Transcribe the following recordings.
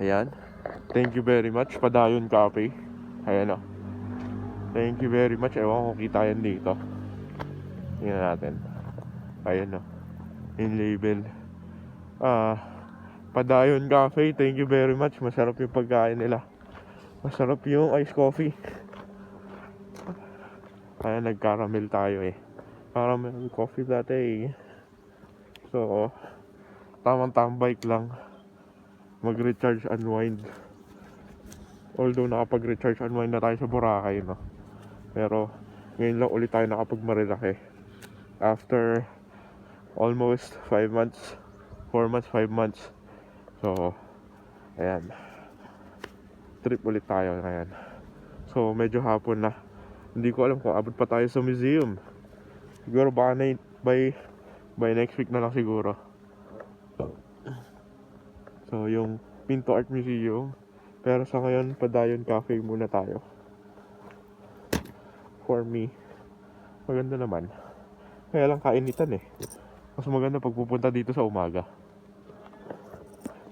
Ayan. Thank you very much, Padayon Cafe. Ayan o. Thank you very much. Ewan kung kita yan dito. Tingnan natin. Ayan o. Yung label. Padayon Cafe. Thank you very much. Masarap yung pagkain nila. Masarap yung iced coffee. Kaya nag-caramel tayo eh. Caramel coffee latte. So, tamang tambay lang. Mag-recharge, unwind. Although nakapag-recharge, unwind na tayo sa Boracay, no? Pero, ngayon lang ulit tayo nakapag-Marilaki. After almost 5 months. 4 months, 5 months. So, ayan. Trip ulit tayo ngayon. So, medyo hapon na. Hindi ko alam kung abot pa tayo sa museum. Siguro baka by next week na lang siguro. So, yung Pinto Art Museum. Pero sa ngayon, Padayon Cafe muna tayo. For me, maganda naman. Kaya lang kainitan eh. Mas maganda pag pupunta dito sa umaga.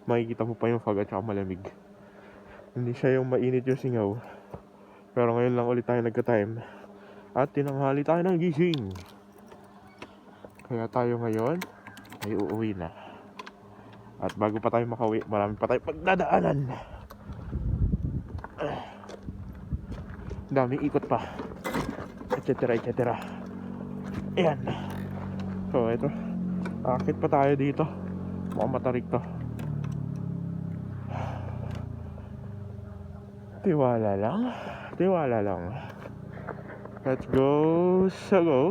Makikita mo pa yung fog at saka malamig. Hindi siya yung mainit yung singaw. Pero ngayon lang ulit tayo nagka-time. At tinanghali tayo ng gising. Kaya tayo ngayon ay uuwi na. At bago pa tayo makauwi, marami pa tayo pagdadaanan. Daming ikot pa. Etc. etc. Ayan. So ito, akit pa tayo dito. Mukhang matarik to. Tiwala lang. Tiwala lang. Let's go. So go.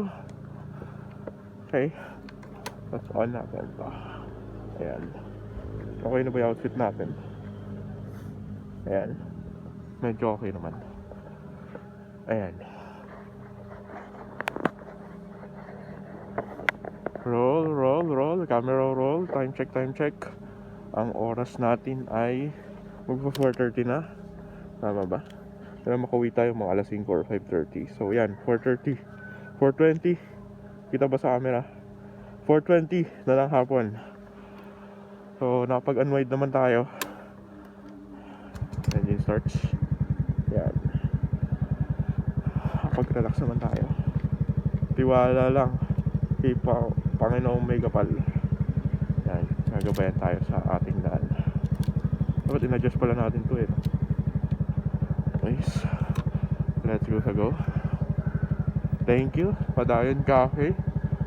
Okay. Let's on natin to. Ayan. Okay na ba yung outfit natin? Ayan. Medyo okay naman. Ayan. Roll. Camera roll. Time check. Ang oras natin ay magpa 4:30 na. Tama ba? Kaya makauwi tayo mga alas 5 or 5:30. So yan, 4:30. 4:20. Kita ba sa camera? 4:20 na lang hapon. So nakapag-unwind naman tayo. Engine starts. Yan. Nakapag-relax naman tayo. Tiwala lang. Kay Panginoong may kapal. Yan. Nagabayan tayo sa ating daan. Dapat in-adjust pala natin to eh. Nice. Let's go. Thank you, Padayon Cafe.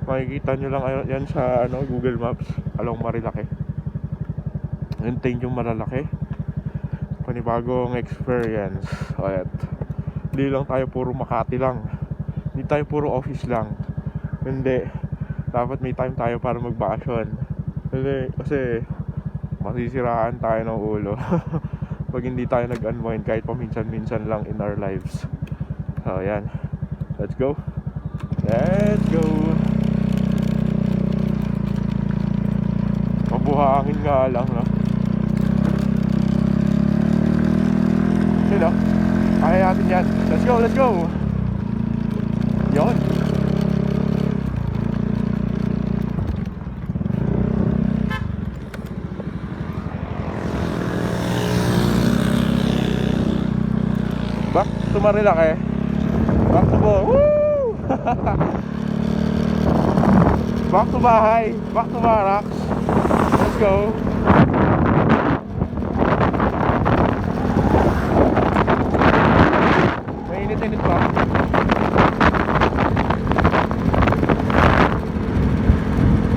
Makikita nyo lang yan sa Google Maps. Along Marilaki. Thank you Marilaki. Panibagong experience. Alright. Hindi lang tayo puro Makati lang. Hindi tayo puro office lang. Hindi. Dapat may time tayo para magbakasyon. Kasi masisiraan tayo ng ulo. Pag hindi tayo nag-unwind kahit paminsan-minsan lang in our lives. So yan. Let's go. Mabuhangin nga lang no. Sino? Kaya natin yan. Let's go. Yon. Back to Marilaki. Back to Woo! Back to bahay. Back to barracks. Let's go. Mainit pa.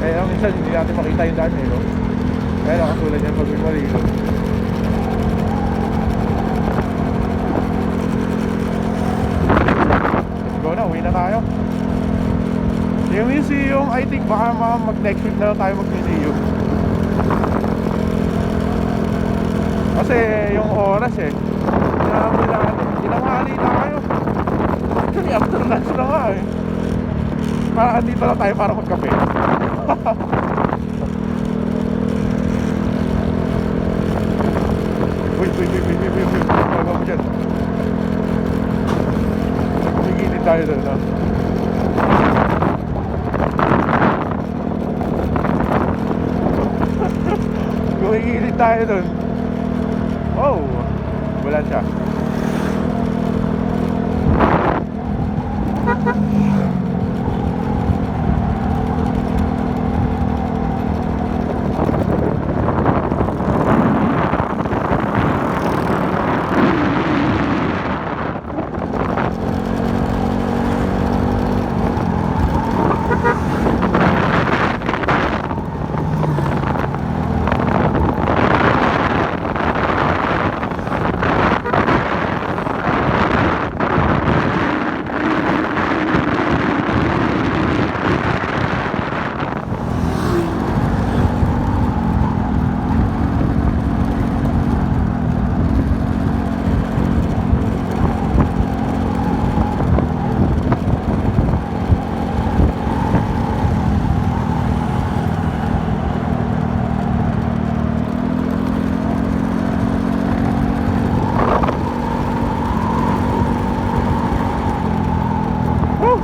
Kaya minsan hindi natin makita yung daan no? Kaya nakatulad yan pag may malilo. Uwi na tayo. Yung museum, I think baka mag next week na tayo mag-museum. Kasi yung oras sinabi natin, tinanghali tayo. Actually, after lunch na nga Parang andito na tayo para magkape. Wait. Bago mo dyan. Kumigilid tayo doon Kumigilid tayo doon. Oh, wala siya.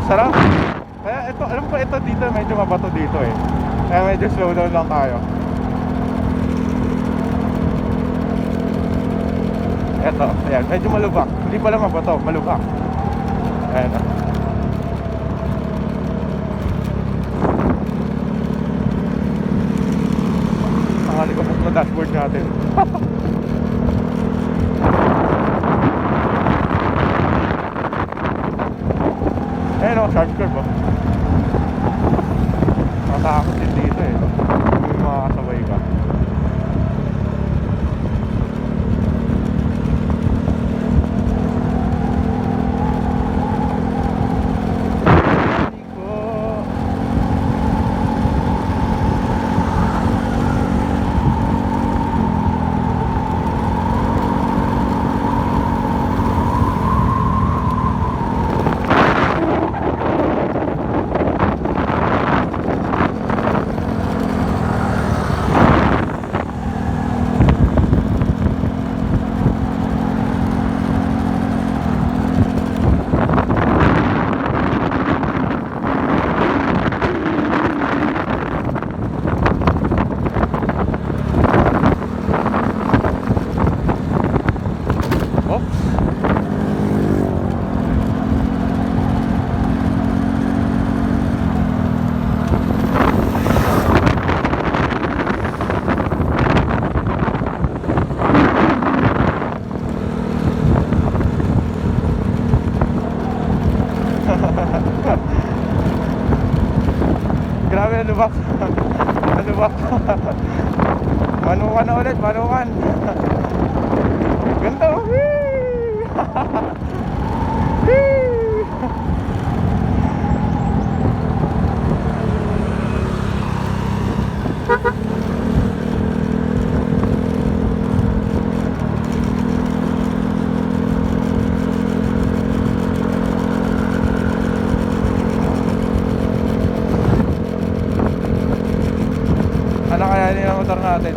Sarap. Kaya ito, alam ko ito dito medyo mabato dito eh. Kaya medyo slow down lang tayo. Eto, ayan, medyo malubak. Hindi pala mabato, malubak. Ayan o. Nakalikabok na dashboard natin. Ayan o, sharp curve o. Matakot din dito eh. Kung makakasabay ka. Grabe, ano ba? Ano ba? Manukan na ulit, manukan. Ganda, whee! Whee! Ano kaya nila motor natin?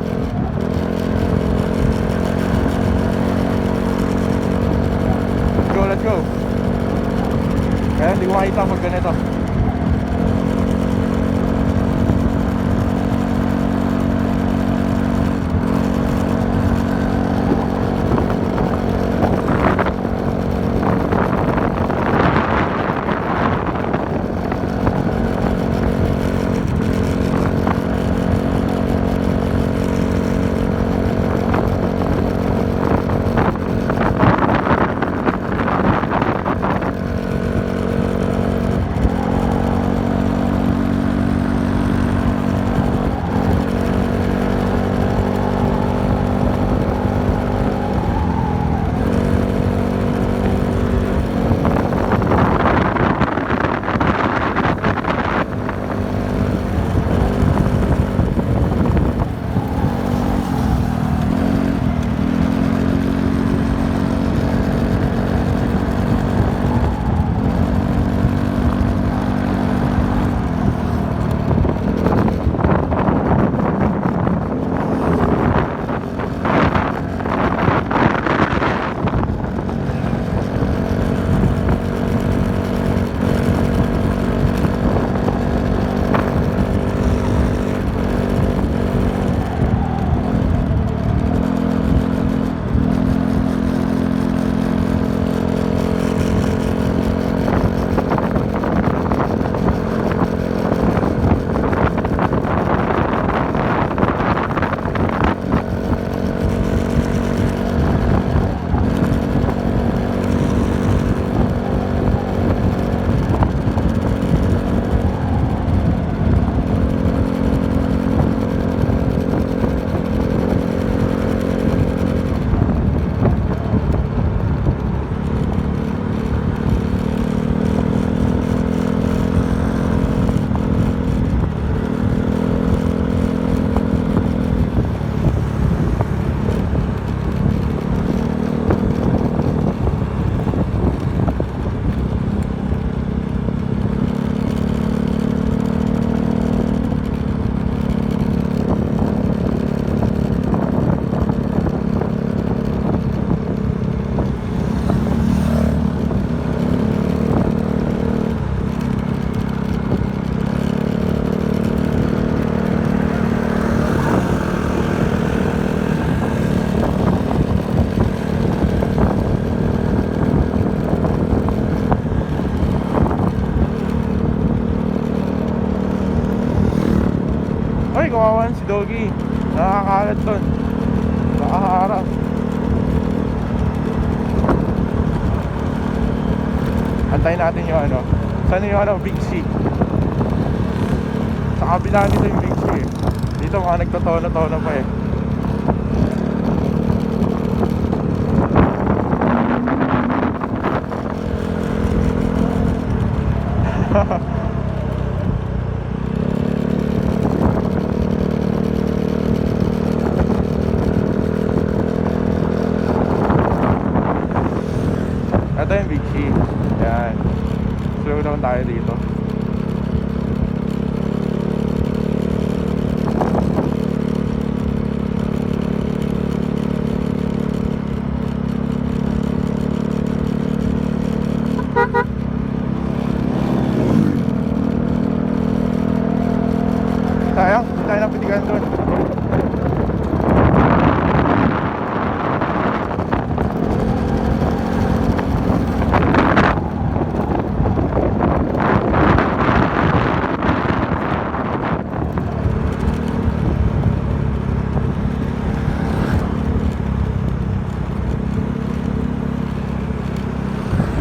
Let's go. Kaya hindi ko makita pag ganito. doggy. Nakakalat doon. Nakaharap. Antayin natin yung ano. Saan yung ano? Big C. Sa kabila nito yung Big C eh. Dito mga nagtotono-tono pa eh. Ito yung Big C. Yan. Slow down tayo dito. Sayang, hindi tayo napitigan doon.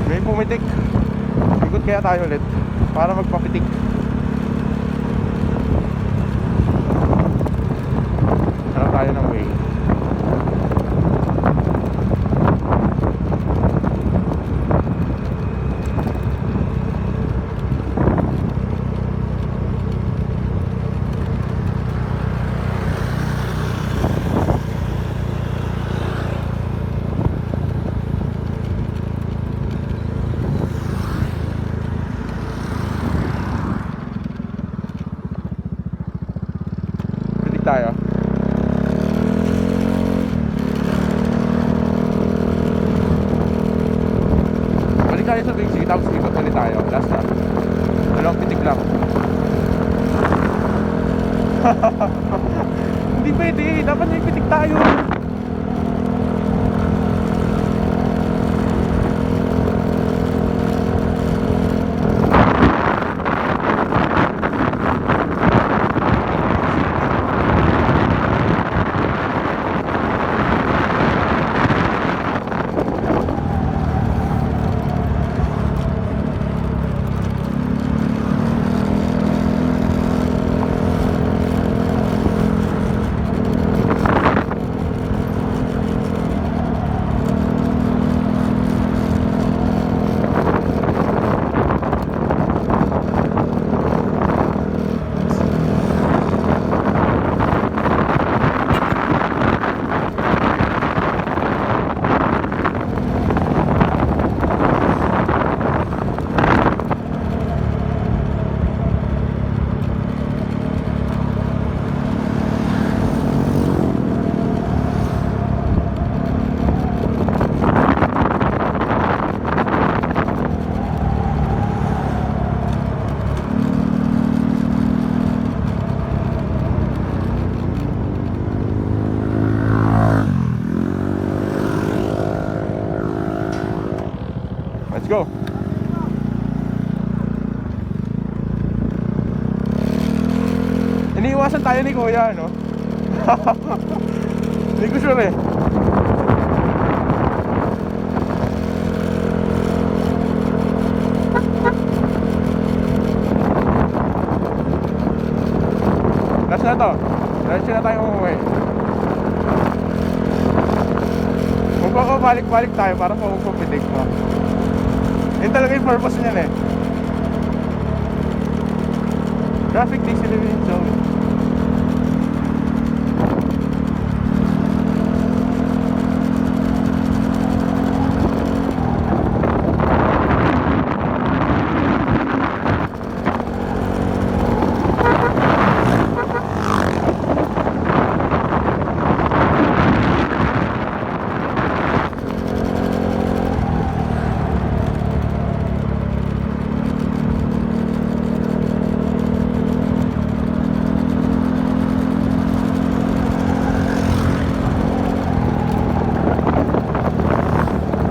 May pumitik. Ikot kaya tayo ulit para magpapitik. Hanap tayo ng way. Pitik tayo. Balik tayo sa Big C, tapos ikot ulit tayo. Last na. Dalawang pitik lang. Hindi pwede, dapat may pitik tayo. Let's go. Iniiwasan tayo ni Kuya, no? Hindi ko sure eh. Last na to. Last na tayo umuwi. Magpapabalik-balik tayo para mapupitik mo. Yun talaga yung purpose niyan eh. Traffic deceleration zone.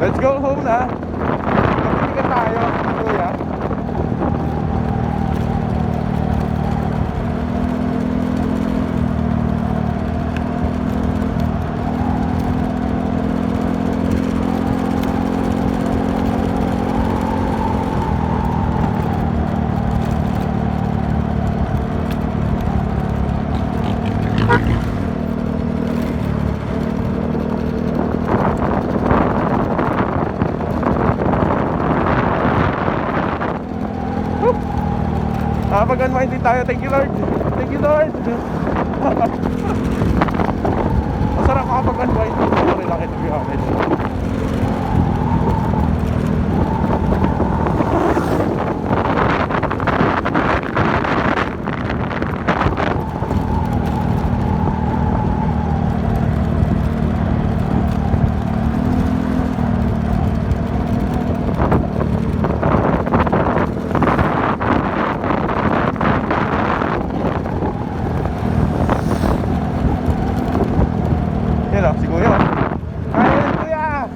Let's go home na. Magpapitikan tayo, Kuya. Nakapag-unwind din tayo. Thank you Lord. Thank you Lord. Masarap makapag-unwind. Sorry lang ito, be honest. Yan o, si Kuya. Ayun, Kuya!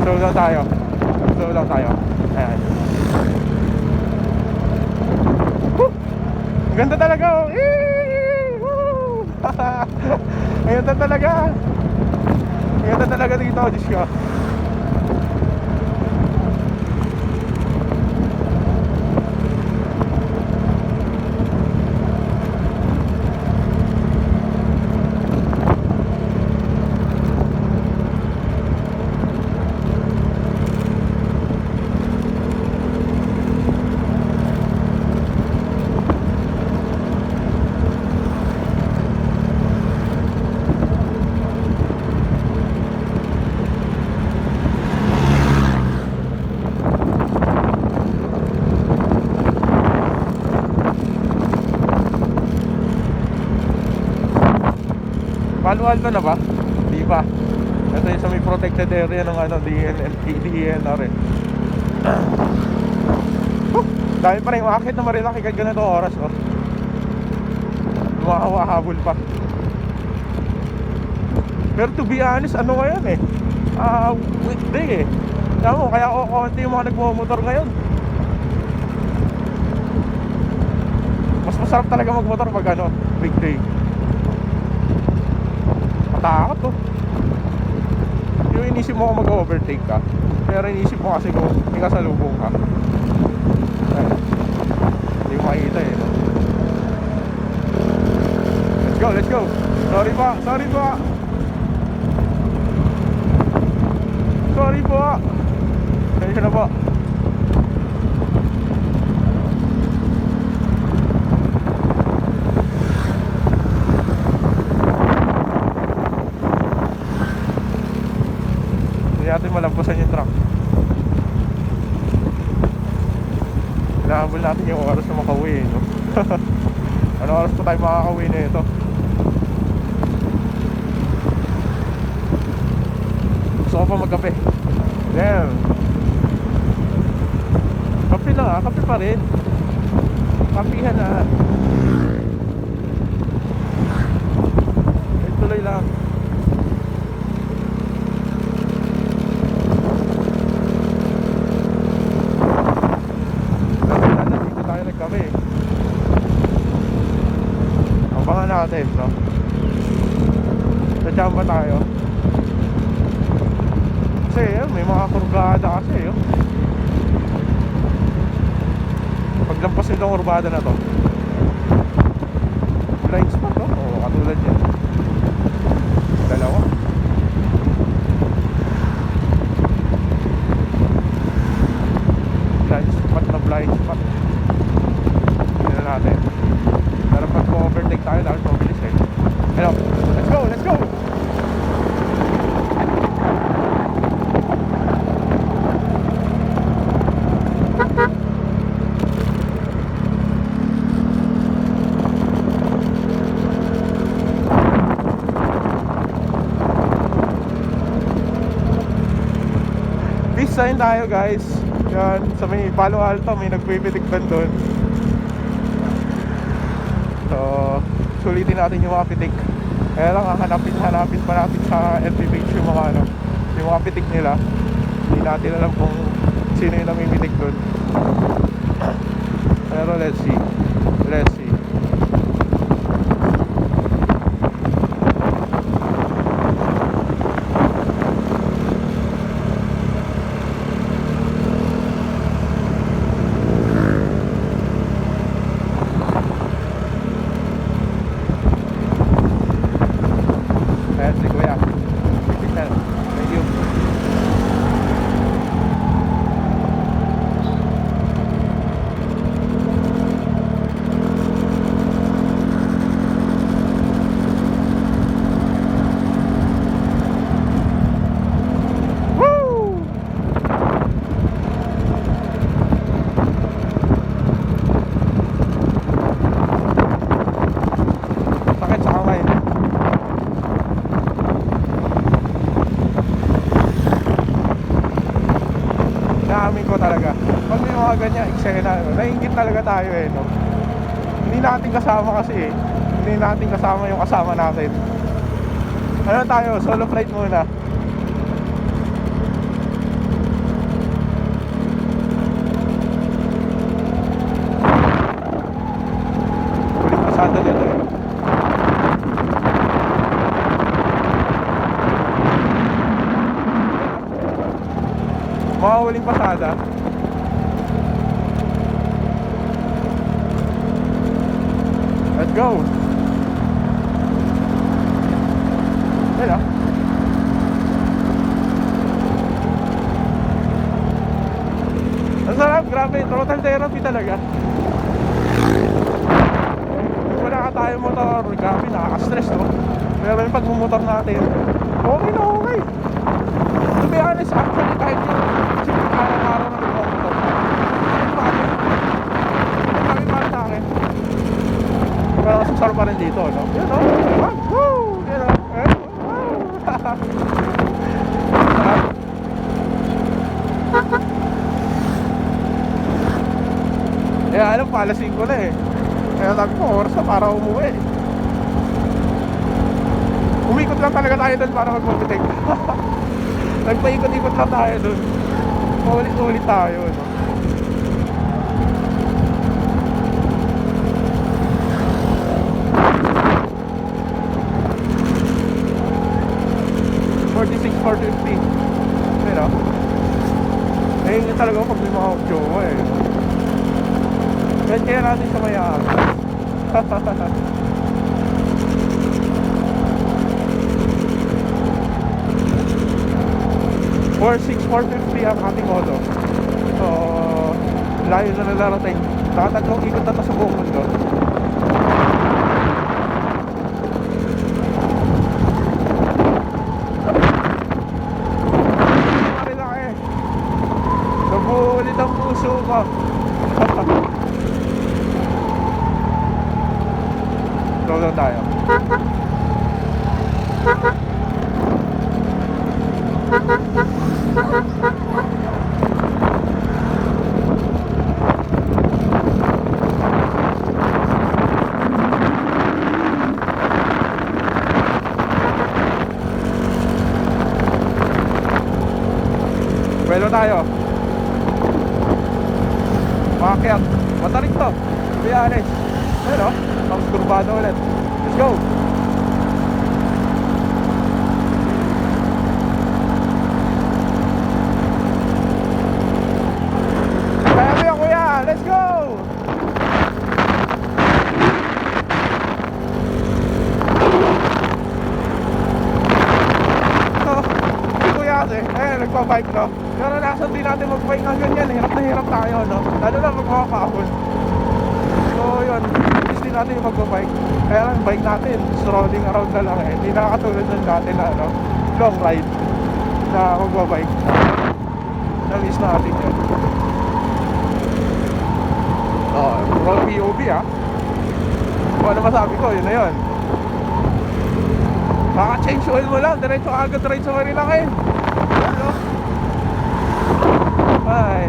Slow lang tayo. Slow lang tayo. Ayan. Woo! Ang ganda talaga oh. Woo! Ang ganda talaga. Ang ganda talaga dito, Diyos ko. Palo Alto na ba? Di ba? Ito yung sa may protected area ng ano, DNR eh. Dahil pa rin umakit na Marilaki kahit ganito oras oh. Lumakawahabol pa. Pero to be honest, ano ngayon eh, weekday eh. Alam mo, kaya konti yung mga nagmumotor ngayon. Mas masarap talaga magmotor pag ano, weekday. Matakot to. Yung inisip mo kung mag-overtake ka, pero inisip mo kasi kung may kasalubong ka. Ayun. Hindi mo makikita eh no? Let's go, let's go. Sorry pa, sorry pa. Sorry po. Kaya na po. Hindi natin malampasan yung truck. Hinahabol natin yung oras na makauwi no? Ano oras pa tayo makakauwi na ito? Gusto ko pa magkape. Damn. Kape na nga, kape pa rin. Kapihan na. Tuloy lang. Dito tayo nagkape. Abangan natin, no? Sa chamba tayo. Kasi yun, may mga kurbada kasi yun. Paglampas nitong kurbada na to, blind spot to, oo, katulad yan. Dalawa. Blind spot. Hindi na natin. Pero pag overtake tayo, dahil mabilis eh. Hello, let's go, let's go! Peace sign tayo guys. Yan, sa may Palo Alto may nagpipitiktan doon. So, sulitin natin yung mga pitik. Kaya lang hanapin pa natin sa FB page yung mga ano, yung mga pitik nila. Hindi natin alam kung sino yung namimitik doon. Pero let's see. Let's see. eksena, no? Naiingit talaga tayo eh, no? Hindi natin kasama kasi eh. Hindi natin kasama yung kasama natin. Ano tayo, solo flight muna. Huling pasada nito eh. Mga huling pasada. Let's go. Hello. Ang sarap, grabe, total therapy talaga. Kung wala ka tayo motor, grabe, nakaka-stress, no? Pero yung pagmumotor natin, okay na okay. To be honest, actually, kahit yung araw-araw na nagmumotor, hindi pa sa akin. Pero sarap pa rin dito, no? Yun, no? Woo! Yun, no? Kaya alam, palasin ko na eh. Kaya sabi ko, oras na para umuwi. Umikot lang talaga tayo doon para mag-mobitek. Nagpaikot-ikot lang tayo doon. Paulit-ulit tayo, no? $46,450. Pero ngayon talaga ako pag may mga jowa eh. Kaya natin siya mayaan. $46,450 ang ating moto. So layo na nalarating. Nakatatlong ikot na ito sa buong mundo. Nabulit ang puso ko. Slow down tayo. Pwelo tayo. Makakyat. Matarik to. Biyanes. Pero, ang kurbado ulit. Let's go. Kaya mo yan, kuya. Let's go. So, si kuya kasi, nagpa-bike no. Pero nasa din natin mag-bike ng ganyan. Hirap na hirap tayo, no? Lalo na magpapakapon. So, yun. Gusto natin yung mag-bike. Kaya lang, bike natin, strolling around na lang eh. Hindi nakakatulad ng dati na, ano, long ride na mag-bike. Na-miss natin yun. Oh, roll POV ah. Kung ano masabi ko, yun na yun. Maka-change oil mo lang. Diretso agad ride sa Marilaki. Ano? Ay,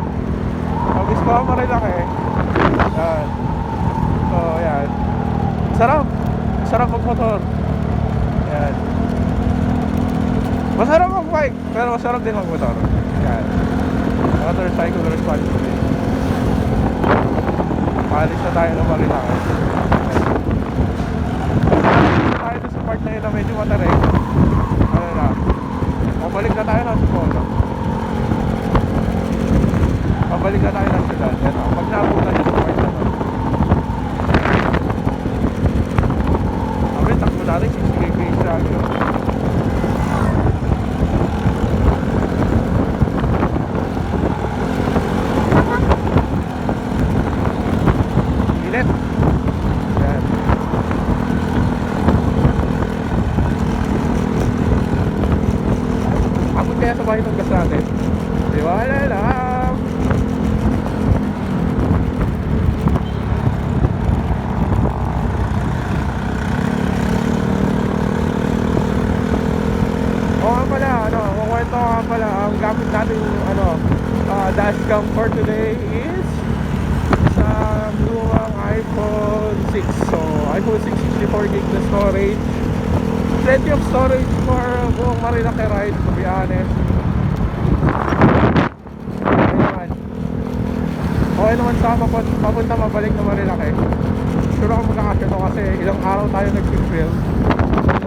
mabis ko ang Marilaki. Yan. So, yan. Sarap. Sarap mag-motor. Yan. Masarap mag-bike, pero masarap din mag-motor. Yan. Motorcycle responsibility. Maalis na tayo ng Marilaki. Tayo sa part na yun na medyo matarik. Ano na, mabalik na tayo ng Sipolo. Mabalik na tayo ng Sudan. Yan o, pag nabutan yung part na to. Sabi, takbo natin 60 km radio. Init. Yan. Abot kaya sa bahay ng gas natin. Diwala lang. Ang gamit natin dashcam for today is iPhone 6. So, iPhone 6 64 gig na storage. Plenty of storage for buong Marilaki ride, to be honest. Ayan. Okay naman sa papunta mabalik na Marilaki. Sure ako magkakasya to kasi ilang araw tayo nag-film.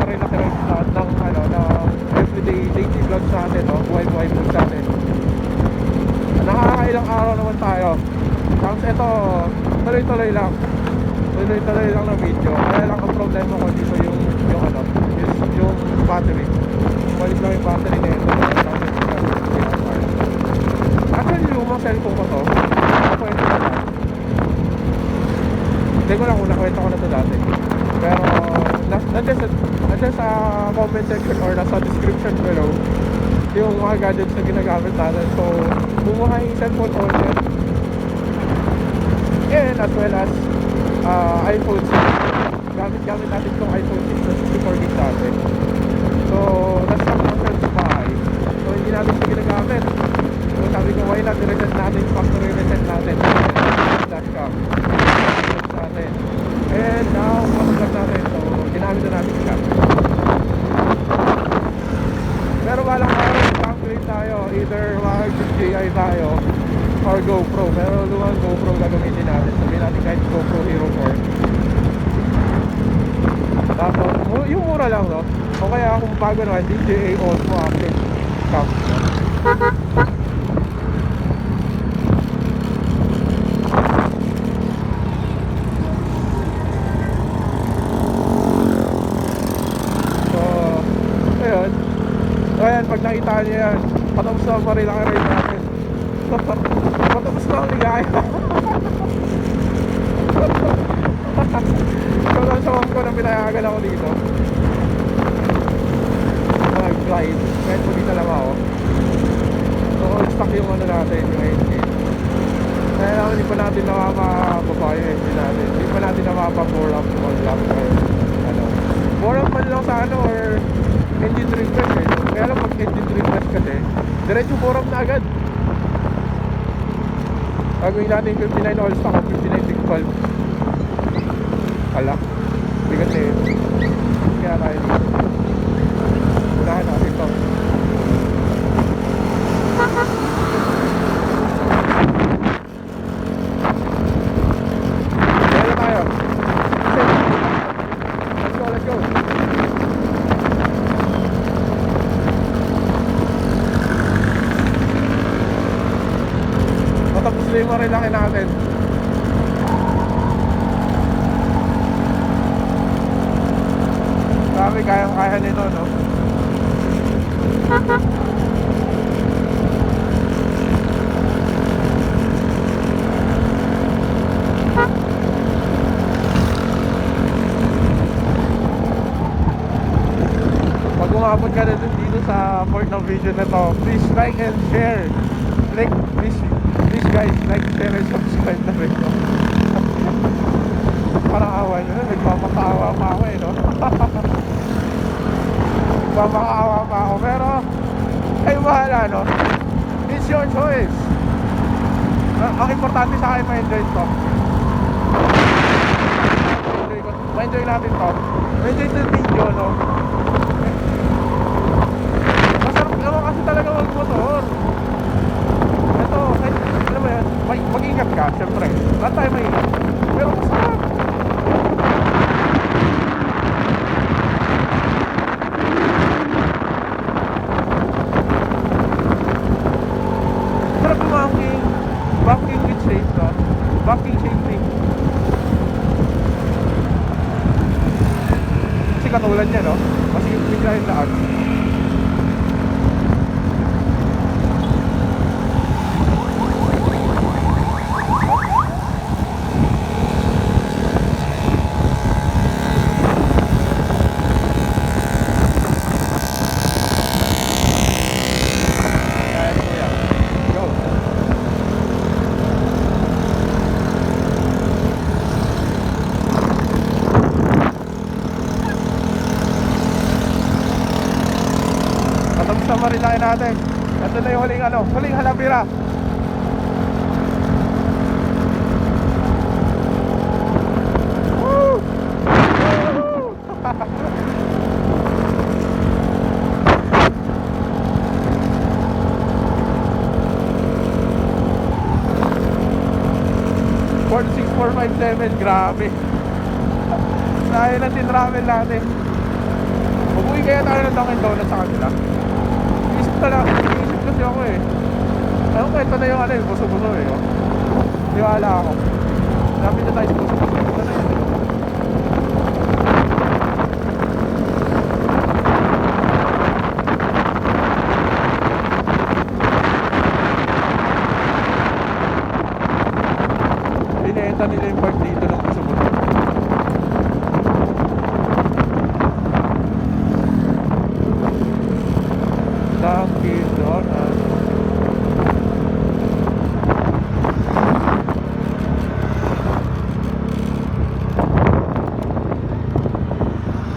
Marilaki ride ng everyday daily vlogs natin, no? Buhay-buhay vlogs natin. Nakakailang araw naman tayo. Tapos ito, tuloy-tuloy lang. Tuloy-tuloy lang na video. Kaya lang ang problema ko dito yung battery. Balik lang yung battery na ito. Actually, lumang cellphone ko to. Nakwento ko na. Hindi ko lang kung nakwento ko na to dati. Pero, nandiyan sa comment section or nasa description below yung mga gadgets na ginagamit natin. So, bumuha yung cellphone owner. And as well as iPhone 6. Gamit natin itong iPhone 6 na 64 gig natin. So, nasa lang sa bahay. So, hindi natin siya ginagamit. So, sabi ko, why not i-reset natin, factory reset natin. Dashcam. Reset natin. And now, matagal natin. So, ginamit na natin siya. Pero walang upgrade tayo. Either mag-DJI tayo or GoPro. Pero lumang GoPro gagamitin natin. Sabihin natin kahit GoPro Hero 4. Tapos, yung mura lang, no? O kaya kung bago naman, DJI Osmo Action Cam. So, ayun. Ayan, pag nakita niyo yan, patapos na Marilaki ride natin. Patapos na ang ligaya. So, nasawang ko na pinayagan ako dito. Nag-glide. Kahit po dito lang ako. So, stuck yung ano natin, yung engine. Kaya naman, hindi pa natin nakapababa yung engine natin. Hindi pa natin nakapabore up on lap or ano. Bore up man lang sa ano or engine refresh eh. Kaya lang pag engine refresh kasi, diretso bore up na agad. Gagawin natin 59 all stock o 59 big valve. Alak. Bigat eh. Kaya tayo dito. Unahan natin ito. Kaya tayo. Let's go. Matapos na yung Marilaki natin. Sabi, kaya nito, no? Pag umabot ka na dito sa part ng video na to, please like and share. Please guys, like, share, and subscribe na rin, no? Parang awa nyo, nagpapakaawa pa ako eh, no? Nagpapakaawa pa ako, pero kayo bahala, no? It's your choice. Ang importante sa akin, ma-enjoy to. Ma-enjoy natin to. Ma-enjoy to video, no? Masarap naman kasi talaga mag-motor. Ito, alam mo yan, mag-ingat ka, syempre. Lahat tayo mag-ingat. Pero masarap. Sarap yung backing with shape, no? Backing shaping. Kasi katulad niya, no? Kasi yung bigla yung daan. Marilaki natin. Ito na yung huling halabira. 457, grabe. Sayang na tin-travel natin. Umuwi kaya tayo ng Dunkin Donuts sa kanila. Isip kasi ako eh. Ano ko, ito na yung ano eh, buso-buso eh. Oh. Tiwala ako. Dami na tayo sa buso-buso. Ito na yun. Binenta nila yung part dito ng buso-buso. Dunkin Donuts.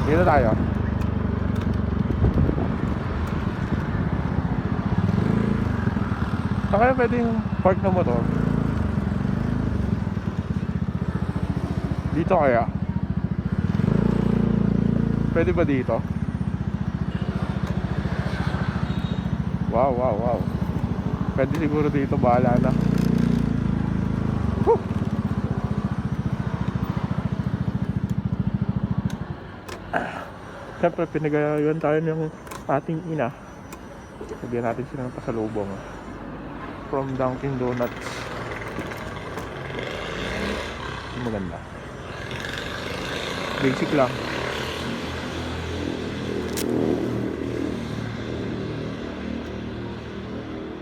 Dito tayo. Saan kaya pwedeng park na motor? Dito kaya? Pwede ba dito? Wow, wow, wow. Pwede siguro dito, bahala na. Whew. Siyempre, pinagayaan tayo ng ating ina. Lagyan natin sila ng pasalubong. From Dunkin Donuts. Maganda. Basic lang.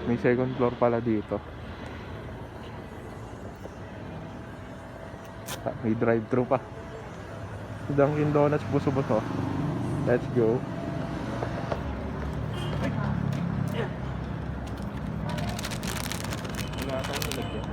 May second floor pala dito. May drive-thru pa. Dunkin Donuts, buso-buso. Let's go. Wala akong nilagyan.